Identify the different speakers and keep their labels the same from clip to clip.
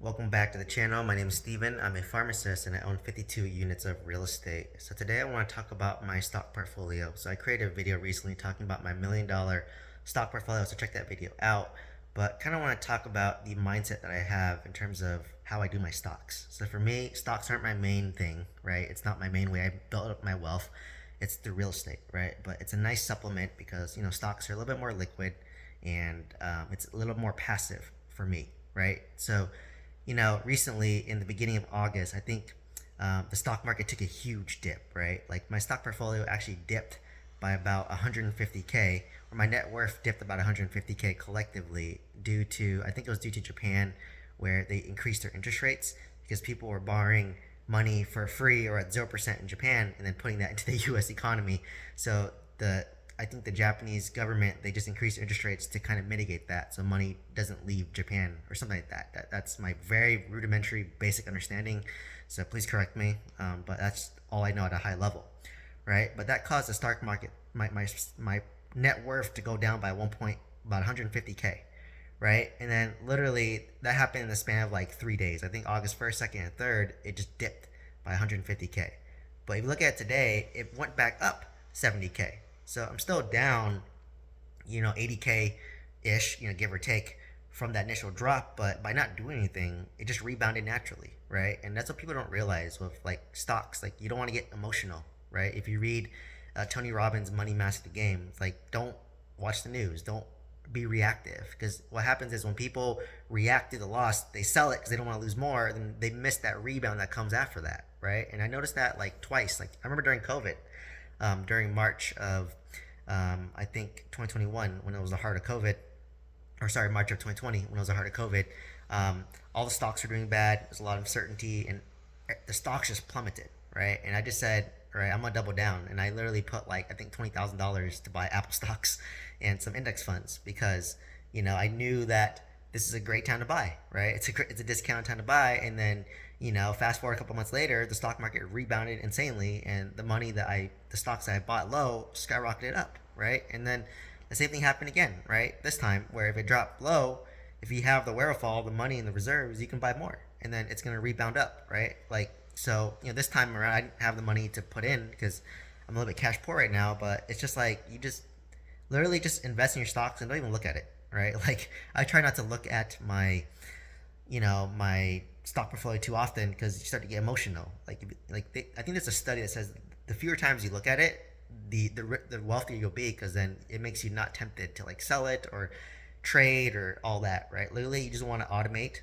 Speaker 1: Welcome back to the channel. My name is Steven. I'm a pharmacist and I own 52 units of real estate. So today I want to talk about my stock portfolio. So I created a video recently talking about my $1 million stock portfolio, so check that video out. But kind of want to talk about the mindset that I have in terms of how I do my stocks. So for me, stocks aren't my main thing, right? It's not my main way I built up my wealth. It's through real estate, right? But it's a nice supplement because, stocks are a little bit more liquid and it's a little more passive for me, right? So recently in the beginning of August, I think the stock market took a huge dip, right? Like my stock portfolio actually dipped by about 150K, or my net worth dipped about 150K collectively due to, I think it was due to Japan, where they increased their interest rates because people were borrowing money for free or at 0% in Japan and then putting that into the US economy. So I think the Japanese government, they just increased interest rates to kind of mitigate that so money doesn't leave Japan or something like that. That's my very rudimentary basic understanding, so please correct me, but that's all I know at a high level, right? But that caused the stock market, my net worth to go down by about 150K, right? And then literally that happened in the span of like 3 days. I think August 1st, 2nd, and 3rd, it just dipped by 150K. But if you look at it today, it went back up 70K. So I'm still down, 80K ish, give or take from that initial drop. But by not doing anything, it just rebounded naturally, right? And that's what people don't realize with like stocks. Like you don't want to get emotional, right? If you read Tony Robbins' Money Master the Game, it's like don't watch the news, don't be reactive, because what happens is when people react to the loss, they sell it because they don't want to lose more, then they miss that rebound that comes after that, right? And I noticed that like twice. Like I remember during COVID, during March of I think 2021, when it was the heart of COVID, or sorry, March of 2020 when it was the heart of COVID. All the stocks were doing bad. There's a lot of uncertainty, and the stocks just plummeted, right? And I just said, all right, I'm gonna double down, and I literally put like I think $20,000 to buy Apple stocks and some index funds because I knew that this is a great time to buy, right? It's a discounted time to buy, and then fast forward a couple months later, the stock market rebounded insanely, and the stocks that I bought low skyrocketed up, right? And then the same thing happened again, right? This time, where if it dropped low, if you have the wherewithal, the money, and the reserves, you can buy more, and then it's gonna rebound up, right? Like so, this time around, I didn't have the money to put in because I'm a little bit cash poor right now. But it's just like you just literally just invest in your stocks and don't even look at it, right? Like I try not to look at my stock portfolio too often because you start to get emotional. I think there's a study that says the fewer times you look at it, the wealthier you'll be, because then it makes you not tempted to like sell it or trade or all that, right? Literally, you just want to automate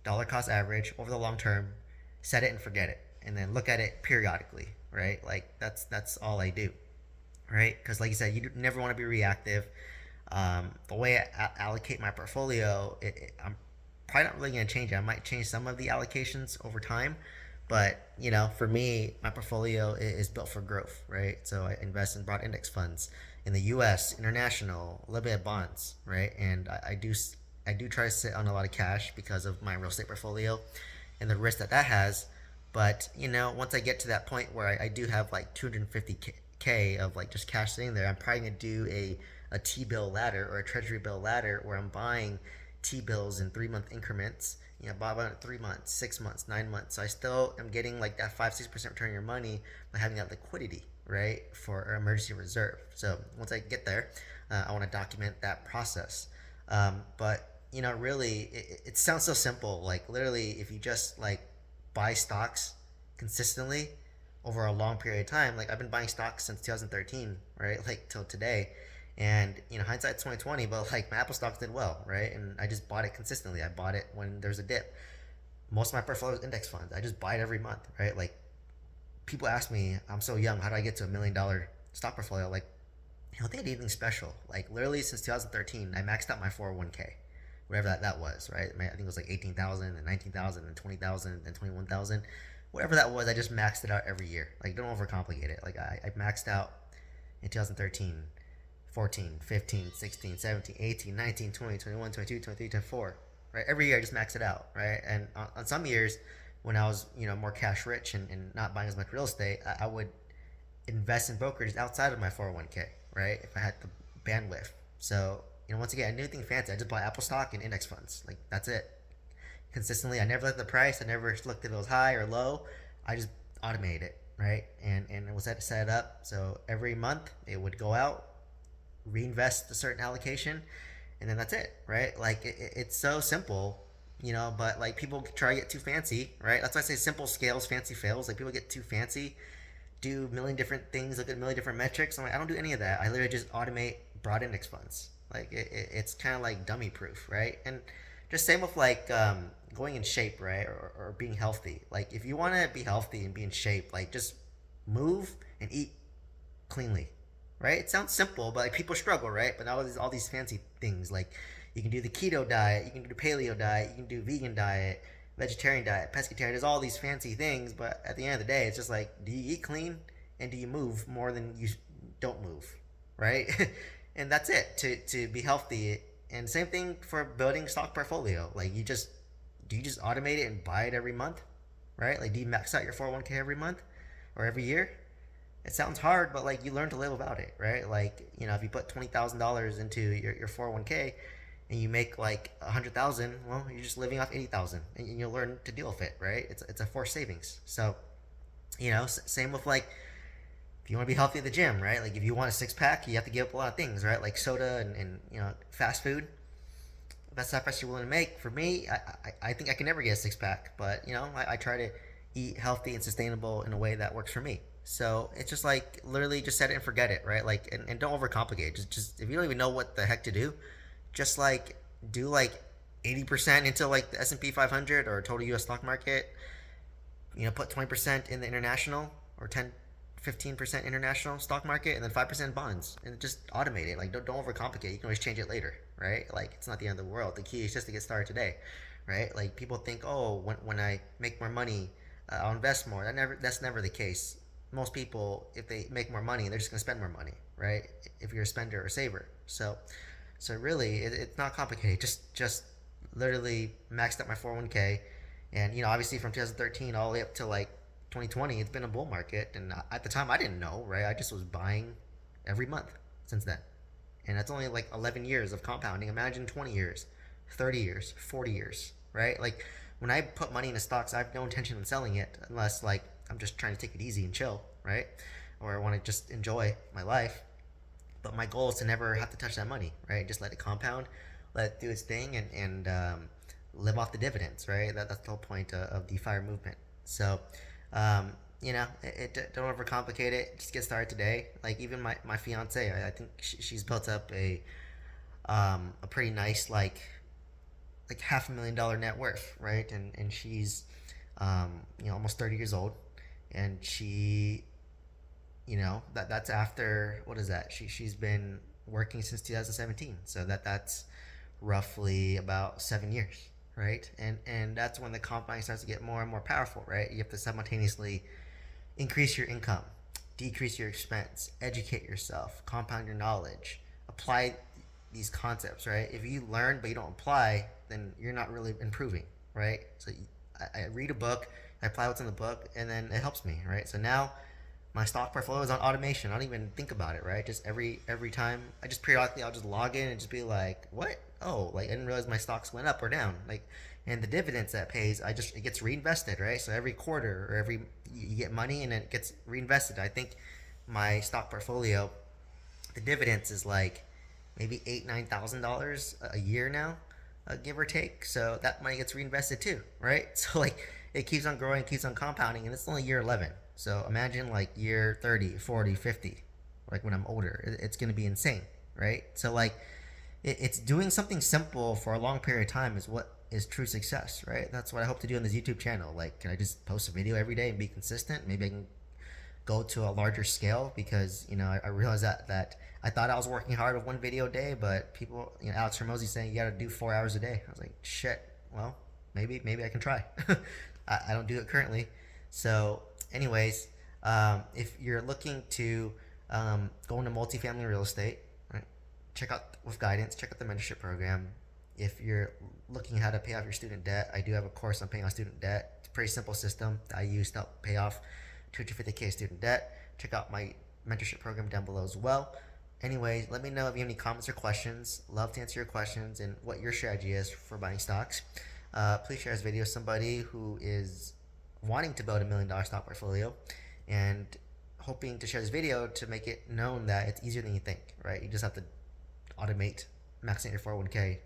Speaker 1: dollar cost average over the long term, set it and forget it, and then look at it periodically, right? Like that's all I do, right? Because like you said, you never want to be reactive. The way I allocate my portfolio, I'm probably not really going to change it. I might change some of the allocations over time, but for me, my portfolio is built for growth, right? So I invest in broad index funds in the U.S., international, a little bit of bonds, right? And I do try to sit on a lot of cash because of my real estate portfolio and the risk that that has. But once I get to that point where I do have like 250K of like just cash sitting there, I'm probably gonna do a T-bill ladder or a Treasury bill ladder where I'm buying T-bills in 3 month increments. Buy about 3 months, 6 months, 9 months. So I still am getting like that 5-6% return on your money by having that liquidity, right, for an emergency reserve. So once I get there, I want to document that process. But really, it sounds so simple. Like literally, if you just like buy stocks consistently over a long period of time, like I've been buying stocks since 2013, right, like till today. And hindsight's 2020, but like my Apple stocks did well, right? And I just bought it consistently. I bought it when there's a dip. Most of my portfolio is index funds. I just buy it every month, right? Like people ask me, I'm so young, how do I get to $1 million stock portfolio? Like I don't think I did anything special. Like literally since 2013, I maxed out my 401k, whatever that was, right? I think it was like 18,000 and 19,000 and 20,000 and 21,000, whatever that was. I just maxed it out every year. Like don't overcomplicate it. Like I maxed out in 2013, 14, 15, 16, 17, 18, 19, 20, 21, 22, 23, 24, right? Every year I just max it out, right? And on some years when I was, more cash rich and not buying as much real estate, I would invest in brokerages outside of my 401k, right? If I had the bandwidth. So, once again, I didn't do anything fancy. I just buy Apple stock and index funds. Like, that's it. consistently. I never looked at the price. I never looked if it was high or low. I just automated it, right? And it was set it up so every month it would go out, reinvest a certain allocation, and then that's it, right? Like it's so simple, but like people try to get too fancy, right? That's why I say simple scales, fancy fails. Like people get too fancy, do a million different things, look at a million different metrics. I'm like, I don't do any of that. I literally just automate broad index funds. Like it's kind of like dummy proof, right? And just same with like going in shape, right? Or being healthy. Like if you want to be healthy and be in shape, like just move and eat cleanly, right? It sounds simple, but like people struggle, right? But now there's all these fancy things like you can do the keto diet, you can do the paleo diet, you can do vegan diet, vegetarian diet, pescatarian. There's all these fancy things, but at the end of the day, it's just like, do you eat clean and do you move more than you don't move, right? And that's it to be healthy. And same thing for building stock portfolio. Like do you just automate it and buy it every month, right? Like do you max out your 401k every month or every year? It sounds hard, but like you learn to live without it, right? Like if you put $20,000 into your 401k and you make like 100,000, well, you're just living off 80,000, and you'll learn to deal with it, right? It's a forced savings. So same with like if you want to be healthy at the gym, right? Like if you want a six pack, you have to give up a lot of things, right? Like soda and fast food. That's the sacrifice you're willing to make. For me, I think I can never get a six pack, but I try to eat healthy and sustainable in a way that works for me. So it's just like literally just set it and forget it, right? Like and don't overcomplicate it. Just if you don't even know what the heck to do, just like do like 80% into like the S&P 500 or total US stock market. Put 20% in the international or 15% international stock market, and then 5% bonds, and just automate it. Like don't overcomplicate. You can always change it later, right? Like it's not the end of the world. The key is just to get started today, right? Like people think, oh, when I make more money, I'll invest more. That's never the case. Most people, if they make more money, they're just gonna spend more money, right? If you're a spender or saver. So really, it's not complicated. Just literally maxed out my 401k, and obviously from 2013 all the way up to like 2020, it's been a bull market, and at the time I didn't know, right? I just was buying every month since then, and that's only like 11 years of compounding. Imagine 20 years, 30 years, 40 years, right? Like when I put money into stocks, I have no intention of selling it unless like I'm just trying to take it easy and chill, right? Or I want to just enjoy my life. But my goal is to never have to touch that money, right? Just let it compound, let it do its thing, and live off the dividends, right? That's the whole point of the FIRE movement. So, don't overcomplicate it. Just get started today. Like even my fiance, I think she's built up a pretty nice like $500,000 net worth, right? And she's almost 30 years old, and she that's after, what is that, she's been working since 2017, so that's roughly about 7 years, right? And that's when the compounding starts to get more and more powerful, right? You have to simultaneously increase your income, decrease your expense, educate yourself, compound your knowledge, apply these concepts, right? If you learn but you don't apply, then you're not really improving, right? So I read a book, I apply what's in the book, and then it helps me, right? So now my stock portfolio is on automation. I don't even think about it, right? Just every time, I just periodically, I'll just log in and just be like, what? Oh, like I didn't realize my stocks went up or down. Like, and the dividends that pays, it gets reinvested, right? So every quarter or you get money and then it gets reinvested. I think my stock portfolio, the dividends is like maybe $9,000 a year now, give or take. So that money gets reinvested too, right? So like it keeps on growing, keeps on compounding, and it's only year 11. So imagine like year 30, 40, 50, like when I'm older, it's going to be insane, right? So like it's doing something simple for a long period of time is what is true success, right? That's what I hope to do on this YouTube channel. Like, can I just post a video every day and be consistent? Maybe I can go to a larger scale, because I realized that I thought I was working hard with one video a day, but people, Alex Hormozy saying you got to do 4 hours a day. I was like, shit. Well, maybe I can try. I don't do it currently. So anyways, if you're looking to go into multifamily real estate, right, check out with guidance, check out the mentorship program. If you're looking how to pay off your student debt, I do have a course on paying off student debt. It's a pretty simple system that I use to help pay off 250K student debt. Check out my mentorship program down below as well. Anyway, let me know if you have any comments or questions. Love to answer your questions and what your strategy is for buying stocks. Please share this video with somebody who is wanting to build $1 million stock portfolio and hoping to share this video to make it known that it's easier than you think, right? You just have to automate maxing your 401k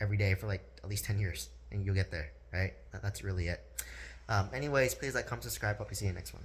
Speaker 1: every day for like at least 10 years and you'll get there, right? That's really it. Anyways, please like, comment, subscribe. Hope to see you in the next one.